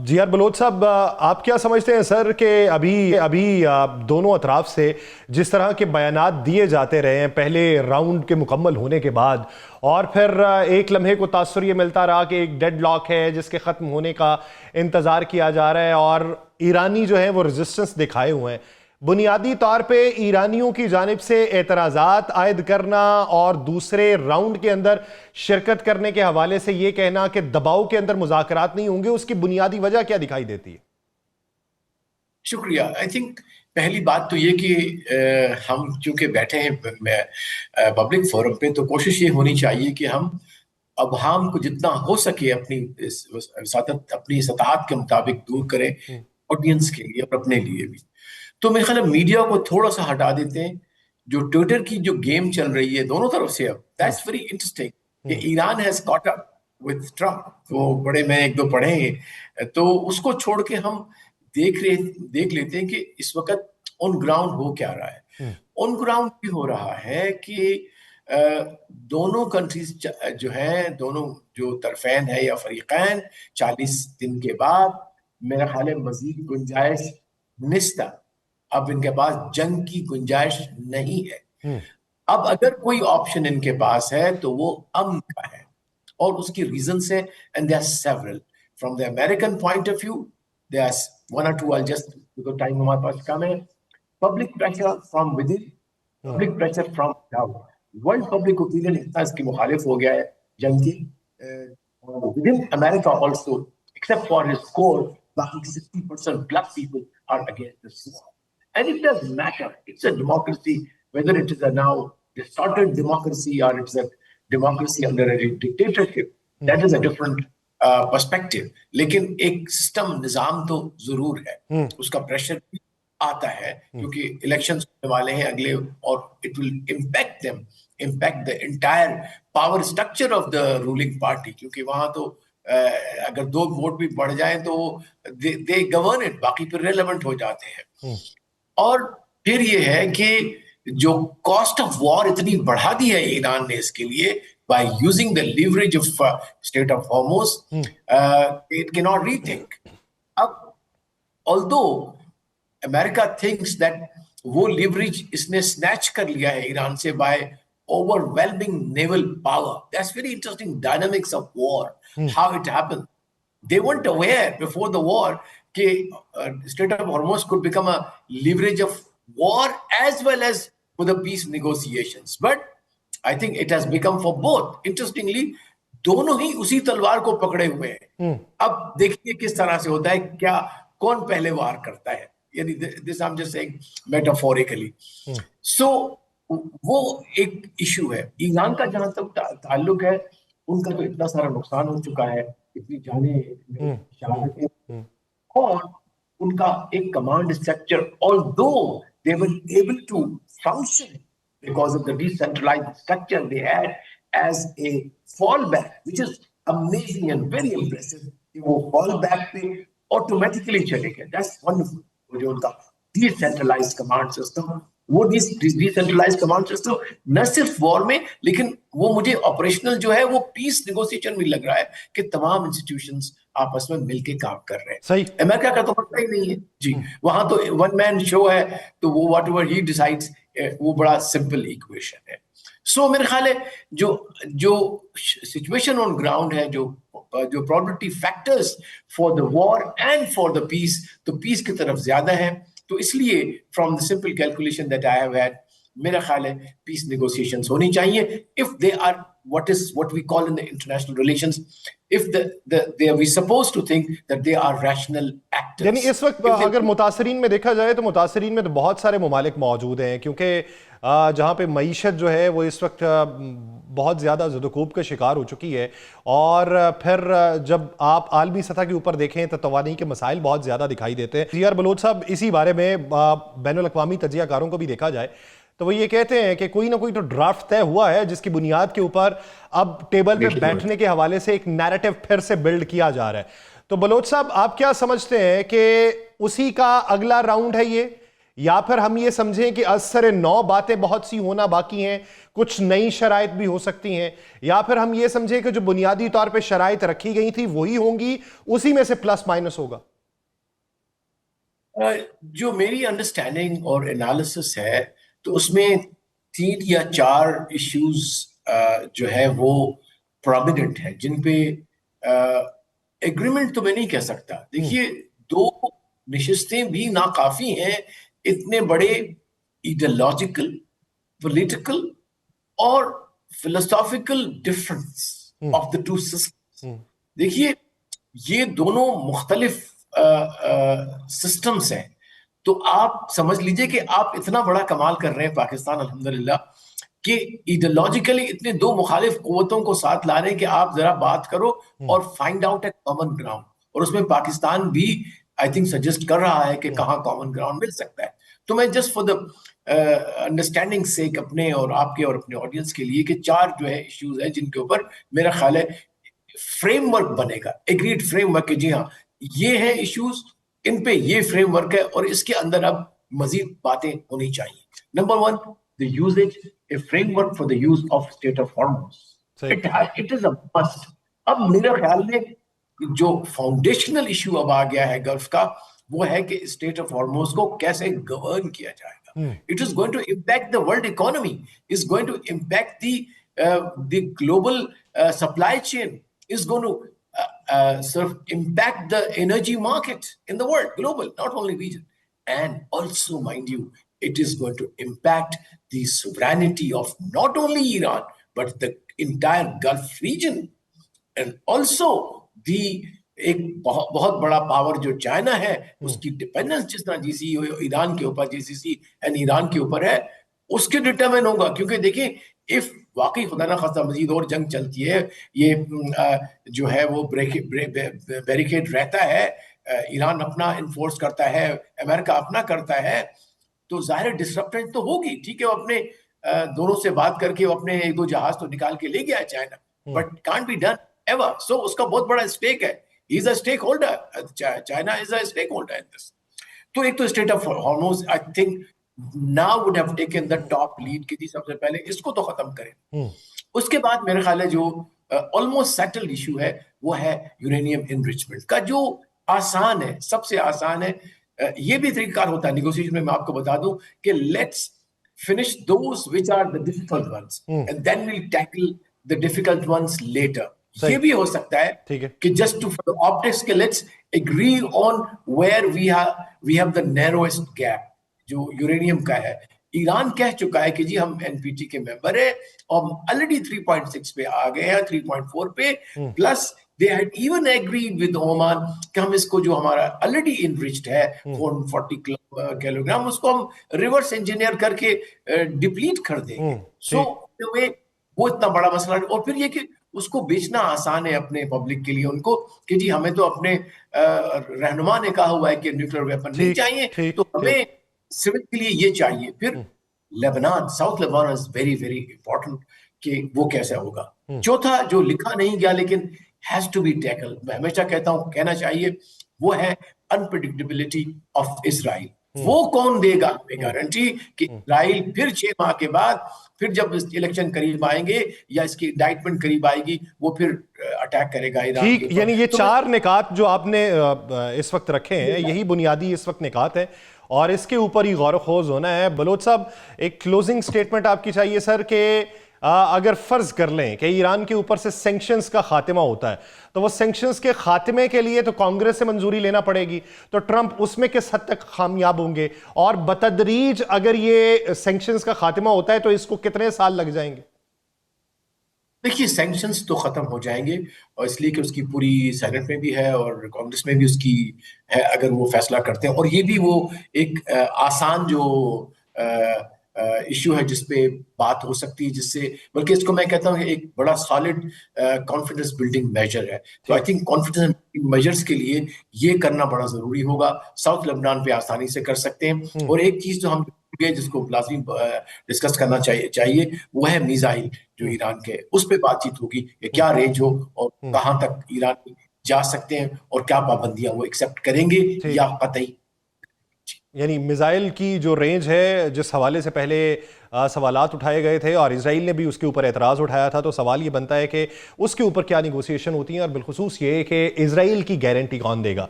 Ji are Bloch साहब, आप क्या समझते हैं सर कि अभी अभी दोनों अतराफ से जिस तरह के बयानात दिए जाते रहे हैं पहले राउंड के मुकम्मल होने के बाद, और फिर एक लम्हे को तासुर ये मिलता रहा कि एक डेड लॉक है जिसके ख़त्म होने का इंतज़ार किया जा रहा है और ईरानी जो है वो रेजिस्टेंस दिखाए हुए हैं। बुनियादी तौर पे ईरानियों की जानिब से एतराज़ात आयद करना और दूसरे राउंड के अंदर शिरकत करने के हवाले से ये कहना कि दबाव के अंदर मुज़ाकरात नहीं होंगे, उसकी बुनियादी वजह क्या दिखाई देती है? शुक्रिया। आई थिंक पहली बात तो ये कि हम चूंकि बैठे हैं पब्लिक फोरम पे, तो कोशिश ये होनी चाहिए कि हम अवहाम को जितना हो सके अपनी सतहत के मुताबिक दूर करें, ऑडियंस के लिए और अपने लिए भी। तो मेरे ख्याल मीडिया को थोड़ा सा हटा देते हैं। जो ट्विटर की जो गेम चल रही है दोनों तरफ से, अब दैट्स वेरी इंटरेस्टिंग कि Iran has caught up with Trump. वो बड़े, मैं एक दो पढ़े हैं, तो उसको छोड़ के हम देख लेते हैं कि इस वक्त ऑन ग्राउंड हो क्या रहा है। ऑन ग्राउंड भी हो रहा है कि दोनों कंट्रीज जो हैं, दोनों जो तरफैन है या फरीकैन, 40 दिन के बाद मेरा ख्याल है मजीद गुंजाइश निस्ता, अब इनके पास जंग की गुंजाइश नहीं है। अब अगर कोई ऑप्शन इनके पास है तो वो अमन का है, और उसकी रीजन है, and there are several. From the American point of view, there are one or two, I just, because time हमारे पास कम है। Public pressure from within, public pressure from out. World public opinion इतना इसकी मुखालिफ हो गया है जंग की, within America also, except for his core, बाकी 60% black people are against this war. And it doesn't matter. It's a democracy, whether it is a now distorted democracy or it's a democracy under a dictatorship. That is a different perspective. लेकिन एक system, निजाम तो जरूर है, उसका pressure भी आता है क्योंकि इलेक्शंस होने वाले हैं अगले, और it will impact the entire power structure of the ruling party, क्योंकि वहां तो अगर 2 वोट भी बढ़ जाएं तो दे गवर्न इट, बाकी फिर रेलेवेंट हो जाते हैं। और फिर ये है कि जो कॉस्ट ऑफ वॉर इतनी बढ़ा दी है ईरान ने इसके लिए, by using the leverage of strait of Hormuz, it can not rethink. अब ऑल्दो अमेरिका थिंक्स दैट वो लीवरेज इसने स्नैच कर लिया है ईरान से bye overwhelming naval power. That's very interesting dynamics of war, how it happened. They weren't aware before the war that Strait of Hormuz could become a leverage of war as well as for the peace negotiations. But I think it has become for both. Interestingly, दोनों ही उसी तलवार को पकड़े हुए हैं। अब देखिए किस तरह से होता है, क्या कौन पहले वार करता है, यानी this I'm just saying metaphorically. So वो एक इशू है। ईरान का जहां तक ताल्लुक है, उनका तो इतना सारा नुकसान हो चुका है, इतनी जाने शहादतें, और उनका एक command structure, although they were able to function because of the decentralised structure they had as a fall back, which is amazing and very impressive. वो फॉल बैक पे ऑटोमेटिकली चले गए। That's wonderful. जो उनका डिसेंट्रलाइज्ड कमांड सिस्टम, वो decentralised command system न सिर्फ war में, लेकिन वो मुझे ऑपरेशनल जो है वो पीस नेगोशिएशन में लग रहा है कि तमाम इंस्टीट्यूशंस आपस में मिलके काम कर रहे हैं। सही। अमेरिका का तो पता ही नहीं है जी, वहां तो वन मैन शो है, तो वो व्हाट एवर ही डिसाइड्स, वो बड़ा सिंपल इक्वेशन है। सो मेरे ख्याल है जो सिचुएशन ऑन ग्राउंड है, जो probability factors for the war and for the peace, तो पीस की तरफ ज्यादा है। तो इसलिए from the simple calculation that I have had, मेरा ख्याल है पीस नेगोशिएशंस होनी चाहिए if they are what we call in the international relations, if they are we supposed to think that they are rational actors. यानी इस वक्त अगर मुतासरीन में देखा जाए तो मुतासरीन में तो बहुत सारे ममालिक मौजूद हैं, क्योंकि जहाँ पे मईशत जो है वो इस वक्त बहुत ज़्यादा ज़दुकूब का शिकार हो चुकी है, और फिर जब आप आलमी सतह के ऊपर देखें तो तवानी के मसाइल बहुत ज़्यादा दिखाई देते हैं। जी आर बलोच साहब, इसी बारे में बैनुल अक़वामी तजियाकारों को भी देखा जाए तो वो ये कहते हैं कि कोई ना कोई तो ड्राफ्ट तय हुआ है जिसकी बुनियाद के ऊपर अब टेबल पे बैठने के हवाले से एक नैरेटिव फिर से बिल्ड किया जा रहा है। तो बलोच साहब, आप क्या समझते हैं कि उसी का अगला राउंड है ये, या फिर हम ये समझें कि असर नौ बातें बहुत सी होना बाकी हैं, कुछ नई शराइत भी हो सकती हैं, या फिर हम ये समझें कि जो बुनियादी तौर पे शराइत रखी गई थी वही होंगी, उसी में से प्लस माइनस होगा? जो मेरी अंडरस्टैंडिंग और एनालिसिस है, तो उसमें 3 या 4 इश्यूज जो है वो प्रोमिनेंट है, जिन पे एग्रीमेंट तो मैं नहीं कह सकता। देखिए, 2 नशिस्तें भी नाकाफी हैं इतने बड़े इडियोलॉजिकल, पॉलिटिकल और philosophical difference of the two systems. देखिए, ये दोनों मुख्तलिफ सिस्टम्स हैं। तो आप समझ लीजिए कि आप इतना बड़ा कमाल कर रहे हैं पाकिस्तान अल्हम्दुलिल्लाह, कि इडियोलॉजिकली इतने 2 मुखालिफ कुव्वतों को साथ ला रहे हैं कि आप जरा बात करो और फाइंड आउट ए कॉमन ग्राउंड। और उसमें पाकिस्तान भी आई थिंक सजेस्ट कर रहा है कि कहाँ कॉमन ग्राउंड मिल सकता है। तो मैं जस्ट फॉर द अंडरस्टैंडिंग सेक अपने और आपके और अपने ऑडियंस के लिए, कि 4 जो है इश्यूज हैं जिनके ऊपर मेरा ख्याल है फ्रेमवर्क बनेगा, एग्रीड फ्रेमवर्क, जी हाँ ये है इश्यूज, इन पे ये फ्रेमवर्क है और इसके अंदर अब मजीद बातें होनी चाहिए। Number 1, the usages, a framework for the use of strait of Hormuz. It is a must. अब मेरे ख्याल में जो फाउंडेशनल इश्यू अब आ गया है गल्फ का, वो है कि स्टेट ऑफ हॉर्मोज को कैसे गवर्न किया जाएगा। It is going to impact the world economy, is going to impact the global supply chain, is going to sort of impact the energy market in the world, global, not only region. And also, mind you, it is going to impact the sovereignty of not only Iran, but the entire Gulf region. And also, the एक बहुत बड़ा power जो China है, उसकी dependence जिस तरह GC Iran के ऊपर, जीसीसी एंड ईरान के ऊपर है, उसके डिटरमिन होगा। क्योंकि देखिए, इफ वाकई खुदा ना खास्ता मजीद और जंग चलती है, ये जो है वो बैरिकेड रहता है, ईरान अपना इन्फोर्स करता है, अमेरिका अपना करता है, तो जाहिर डिसरप्शन तो होगी। ठीक है, वो अपने दोनों से बात करके वो अपने 1-2 जहाज तो निकाल के ले गया China, but can't be done ever. So उसका बहुत बड़ा स्टेक है, he is a stakeholder, China is a stakeholder in this. तो एक तो strait of Hormuz I think now would have taken the top lead कि जी सबसे पहले इसको तो खत्म करें। उसके बाद मेरे ख्याल है जो ऑलमोस्ट सेटल्ड इशू है, वो है यूरेनियम इनरिचमेंट का, जो आसान है, सबसे आसान है। ये भी तरीकाकार होता है निगोशिएशन में, मैं आपको बता दूं कि let's finish those which are the difficult ones and then we'll tackle the difficult ones later. ये भी हो सकता है कि जस्ट टू फॉर ऑप्टिक्स के let's agree on where we have the narrowest gap जो यूरेनियम का है। ईरान कह चुका है कि जी हम एनपीटी के मेंबर है और ऑलरेडी 3.6 पे आ गए हैं, 3.4 पे, plus they had even agreed with Oman कि हम इसको जो हमारा ऑलरेडी इनरिच्ड है 440 किलोग्राम, उसको हम रिवर्स इंजीनियर करके डिप्लीट कर देंगे। सो वो इतना बड़ा मसला। और फिर ये कि उसको बेचना आसान है अपने पब्लिक के लिए, उनको कि जी हमें तो अपने रहनुमा ने कहा हुआ है कि न्यूक्लियर वेपन नहीं चाहिए, तो हमें सिविल के लिए ये चाहिए। फिर Lebanon, south Lebanon is very very important कि वो कैसा होगा। चौथा जो लिखा नहीं गया लेकिन हैज टू बी टैकल, मैं हमेशा कहता हूं कहना चाहिए, वो है अनप्रेडिक्टेबिलिटी ऑफ इजराइल। वो कौन देगा हमें गारंटी कि इजराइल फिर 6 माह के बाद, फिर जब इलेक्शन करीब आएंगे या इसकी इंडाइटमेंट करीब आएगी, वो फिर अटैक करेगा ईरान के ऊपर। यानी ये 4 निकात जो आपने इस वक्त रखे हैं, यही बुनियादी इस वक्त निकात है और इसके ऊपर ही गौर खोज होना है। बलोच साहब, एक क्लोजिंग स्टेटमेंट आपकी चाहिए सर, कि अगर फर्ज कर लें कि ईरान के ऊपर से सैंक्शंस का खात्मा होता है, तो वो सैंक्शंस के खात्मे के लिए तो कांग्रेस से मंजूरी लेना पड़ेगी, तो ट्रंप उसमें किस हद तक कामयाब होंगे? और बतदरीज अगर ये सैंक्शंस का खात्मा होता है तो इसको कितने साल लग जाएंगे? देखिए, सैंक्शंस तो खत्म हो जाएंगे, और इसलिए कि उसकी पूरी सेनेट में भी है और कांग्रेस में भी उसकी है, अगर वो फैसला करते हैं। और ये भी वो एक आसान जो इश्यू है जिसपे बात हो सकती है, जिससे, बल्कि इसको मैं कहता हूँ एक बड़ा सॉलिड कॉन्फिडेंस बिल्डिंग मेजर है। तो I think confidence building measures के लिए ये करना बड़ा जरूरी होगा। साउथ लेबनान पे आसानी से कर सकते हैं। और एक चीज जो हम जिसको लाजमी डिस्कस करना चाहिए वो है मिसाइल जो ईरान के, उस पर बातचीत होगी कि क्या रेंज हो और कहां तक ईरान जा सकते हैं और क्या पाबंदियां वो एक्सेप्ट करेंगे या कतई। यानी मिसाइल की जो रेंज है, जिस हवाले से पहले सवालात उठाए गए थे और इसराइल ने भी उसके ऊपर एतराज़ उठाया था, तो सवाल ये बनता है कि उसके ऊपर क्या निगोसिएशन होती है और बिलखुसूस ये कि इसराइल की गारंटी कौन देगा।